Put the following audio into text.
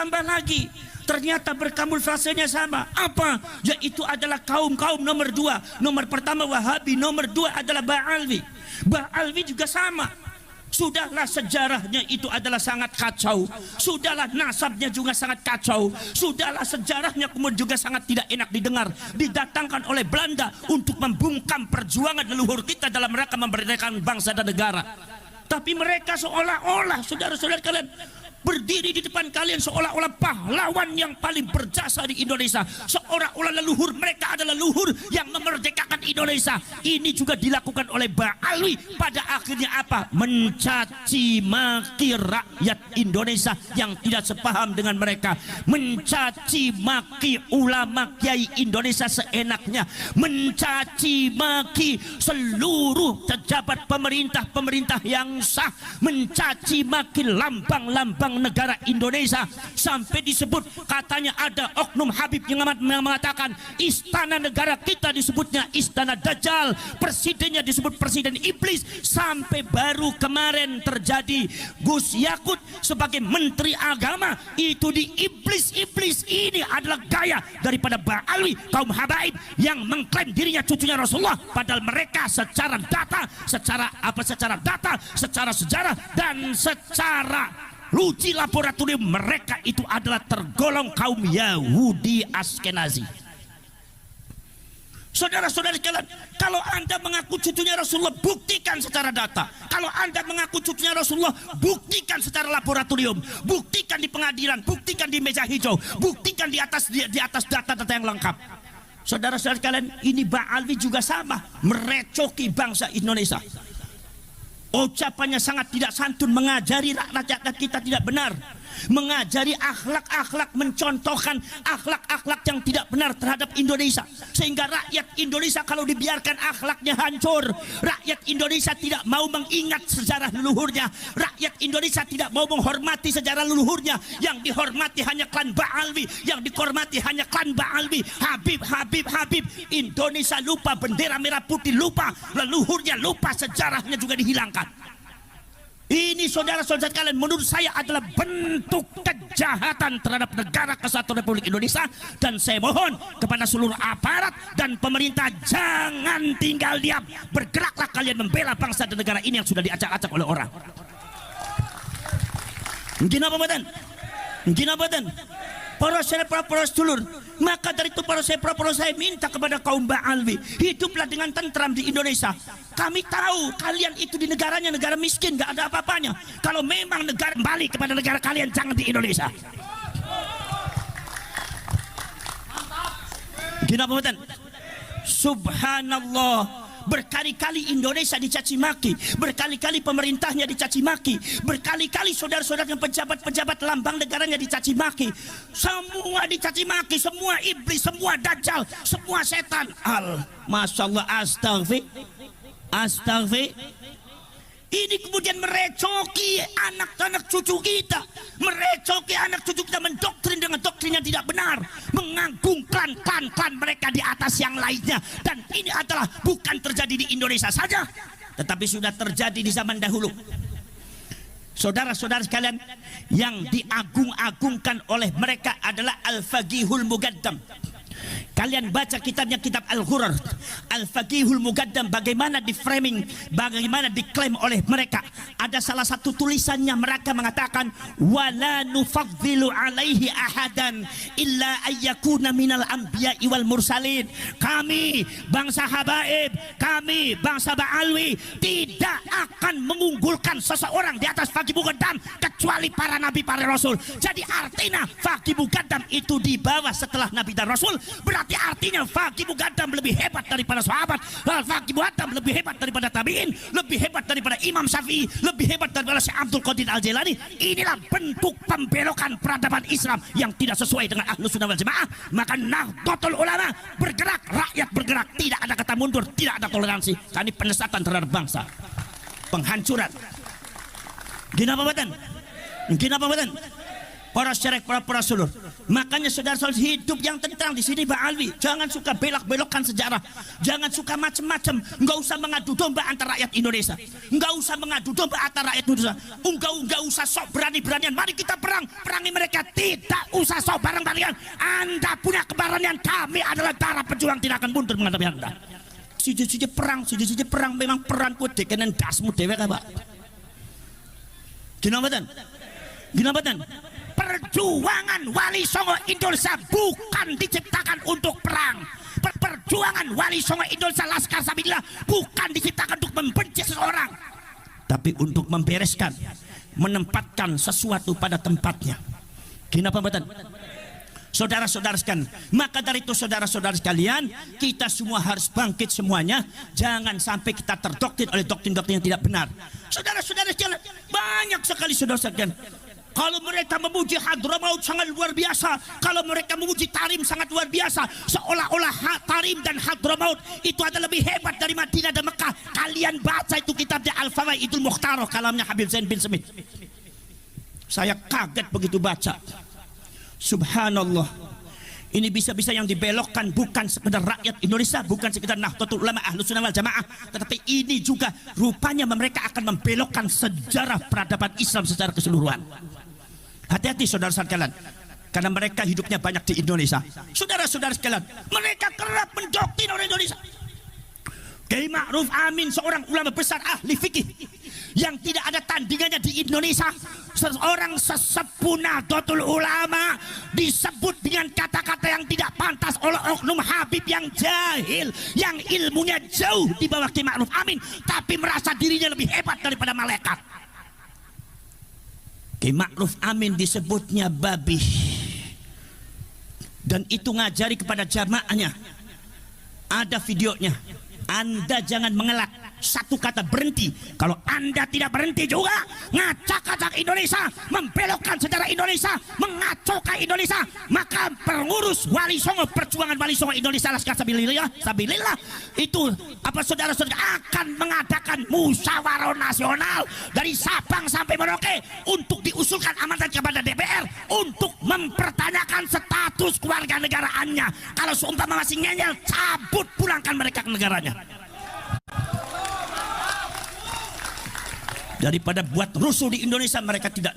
ditambah lagi, ternyata berkamuflasenya sama. Apa? Yaitu adalah kaum-kaum nomor dua. Nomor pertama Wahabi, nomor dua adalah Ba'alwi. Ba'alwi juga sama. Sudahlah sejarahnya itu adalah sangat kacau. Sudahlah nasabnya juga sangat kacau. Sudahlah sejarahnya kemudian juga sangat tidak enak didengar. Didatangkan oleh Belanda untuk membungkam perjuangan leluhur kita dalam rangka memerdekakan bangsa dan negara. Tapi mereka seolah-olah, saudara-saudara kalian, berdiri di depan kalian seolah-olah pahlawan yang paling berjasa di Indonesia, seolah-olah leluhur mereka adalah leluhur yang memerdekakan Indonesia. Ini juga dilakukan oleh Ba'alwi. Pada akhirnya apa? Mencaci maki rakyat Indonesia yang tidak sepaham dengan mereka, mencaci maki ulama kiai Indonesia seenaknya, mencaci maki seluruh pejabat pemerintah yang sah, mencaci maki lambang-lambang negara Indonesia, sampai disebut katanya ada oknum Habib yang mengatakan istana negara kita disebutnya istana Dajjal, presidennya disebut presiden iblis. Sampai baru kemarin terjadi Gus Yakut sebagai menteri agama itu di iblis-iblis. Ini adalah gaya daripada Ba'alwi, kaum habaib yang mengklaim dirinya cucunya Rasulullah, padahal mereka secara data, secara sejarah dan secara uji laboratorium mereka itu adalah tergolong kaum Yahudi Askenazi. Saudara-saudara sekalian, kalau Anda mengaku cucunya Rasulullah, buktikan secara data. Kalau Anda mengaku cucunya Rasulullah, buktikan secara laboratorium, buktikan di pengadilan, buktikan di meja hijau, buktikan di atas data-data yang lengkap. Saudara-saudara sekalian, ini Ba'alwi juga sama, merecoki bangsa Indonesia. Ucapannya sangat tidak santun, mengajari rakyat kita tidak benar, mengajari akhlak-akhlak, mencontohkan akhlak-akhlak yang tidak benar terhadap Indonesia, sehingga rakyat Indonesia kalau dibiarkan akhlaknya hancur. Rakyat Indonesia tidak mau mengingat sejarah leluhurnya, rakyat Indonesia tidak mau menghormati sejarah leluhurnya. Yang dihormati hanya klan Ba'alwi, yang dihormati hanya klan Ba'alwi. Habib Indonesia lupa, bendera merah putih lupa, leluhurnya lupa, sejarahnya juga dihilangkan. Ini saudara-saudara kalian, menurut saya adalah bentuk kejahatan terhadap negara kesatuan Republik Indonesia. Dan saya mohon kepada seluruh aparat dan pemerintah, jangan tinggal diam, bergeraklah kalian membela bangsa dan negara ini yang sudah diacak-acak oleh orang. Mungkin apa badan? Mungkin apa badan? Para sedulur, maka dari itu para saya minta kepada kaum Ba'alwi, hiduplah dengan tentram di Indonesia. Kami tahu kalian itu di negaranya negara miskin, gak ada apa-apanya. Kalau memang negara balik kepada negara kalian, jangan di Indonesia. Gina Bapak, subhanallah. Berkali-kali Indonesia dicaci maki, berkali-kali pemerintahnya dicaci maki, berkali-kali saudara-saudara pejabat-pejabat lambang negaranya dicaci maki. Semua dicaci maki, semua iblis, semua dajjal, semua setan. Masya Allah, astagfir. Ini kemudian merecoki anak-anak cucu kita, merecoki anak cucu kita, mendoktrin dengan doktrin yang tidak benar, mengagungkan klan mereka di atas yang lainnya. Dan ini adalah bukan terjadi di Indonesia saja, tetapi sudah terjadi di zaman dahulu. Saudara-saudara sekalian, yang diagung-agungkan oleh mereka adalah Al-Faqihul Muqaddam. Kalian baca kitabnya, kitab Al-Ghurar, Al-Faqihul Muqaddam, bagaimana di framing, bagaimana diklaim oleh mereka. Ada salah satu tulisannya, mereka mengatakan wala nufaddilu alaihi ahadan illa ayyakuna minal anbiya'i wal mursalin. Kami bangsa habaib, kami bangsa Ba'alwi tidak akan mengunggulkan seseorang di atas Faqih Muqaddam kecuali para nabi, para rasul. Jadi artinya Faqih Muqaddam itu di bawah setelah nabi dan rasul. Berarti artinya Faqih Muqaddam lebih hebat daripada sahabat, Faqih Muqaddam lebih hebat daripada tabi'in, lebih hebat daripada Imam Syafi'i, lebih hebat daripada Syekh Abdul Qadir Al-Jailani. Inilah bentuk pembelokan peradaban Islam yang tidak sesuai dengan Ahlus Sunnah wal Jamaah. Maka Nahdlatul Ulama bergerak, rakyat bergerak, tidak ada kata mundur, tidak ada toleransi. Kami penyesatan terhadap bangsa, penghancuran. Gina apa badan? Gina apa badan? para syarek, para sulur. Makanya saudara-saudara, hidup yang tentram di sini Pak Alwi. Jangan suka belok-belokkan sejarah. Jangan suka macam-macam. Enggak usah mengadu domba antara rakyat Indonesia. Enggak usah mengadu domba antara rakyat Indonesia. Enggak usah sok berani-beranian. Mari kita perang, perangi mereka. Tidak usah sok bareng-barengan. Anda punya keberanian, kami adalah darah pejuang, tidak akan mundur menghadapi Anda. Siji-siji perang, memang peran ku dekenen dasmu dewek Pak. Gimana? Perjuangan Wali Songo Indonesia bukan diciptakan untuk perang. Perjuangan Wali Songo Indonesia Laskar Sabilillah bukan diciptakan untuk membenci seseorang, tapi untuk membereskan, menempatkan sesuatu pada tempatnya. Kenapa betul? Saudara-saudara sekalian, maka dari itu saudara-saudara sekalian, kita semua harus bangkit semuanya. Jangan sampai kita terdoktrin oleh doktrin-doktrin yang tidak benar. Saudara-saudara sekalian, banyak sekali saudara sekalian. Kalau mereka memuji Hadramaut sangat luar biasa. Kalau mereka memuji Tarim sangat luar biasa. Seolah-olah Tarim dan Hadramaut itu adalah lebih hebat dari Madinah dan Mekah. Kalian baca itu kitabnya Al-Fawaidul Mukhtarah, kalamnya Habib Zain bin Smith. Saya kaget begitu baca. Subhanallah. Ini bisa-bisa yang dibelokkan bukan sekedar rakyat Indonesia, bukan sekedar Nahdlatul Ulama Ahlus Sunnah wal Jamaah, tetapi ini juga rupanya mereka akan membelokkan sejarah peradaban Islam secara keseluruhan. Hati-hati saudara-saudara sekalian, karena mereka hidupnya banyak di Indonesia. Saudara-saudara sekalian, mereka kerap mendoktrin orang Indonesia. Kiai Ma'ruf Amin, seorang ulama besar ahli fikih yang tidak ada tandingannya di Indonesia, seorang sesepuh Nahdlatul Ulama, disebut dengan kata-kata yang tidak pantas oleh oknum Habib yang jahil, yang ilmunya jauh di bawah Kiai Ma'ruf Amin, tapi merasa dirinya lebih hebat daripada malaikat. Kiai Ma'ruf Amin disebutnya babi, dan itu ngajari kepada jamaahnya. Ada videonya. Anda jangan mengelak, satu kata berhenti. Kalau Anda tidak berhenti juga ngacak-ngacak Indonesia, membelokkan sejarah Indonesia, mengacaukan Indonesia, maka pengurus Wali Songo, perjuangan Wali Songo Indonesia Laskar Sabilillah itu saudara-saudara akan mengadakan musyawarah nasional dari Sabang sampai Merauke untuk diusulkan amanat kepada DPR untuk mempertanyakan status keluarga negaraannya. Kalau seumpama masih ngeyel, cabut, pulangkan mereka ke negaranya. Daripada buat rusuh di Indonesia, mereka tidak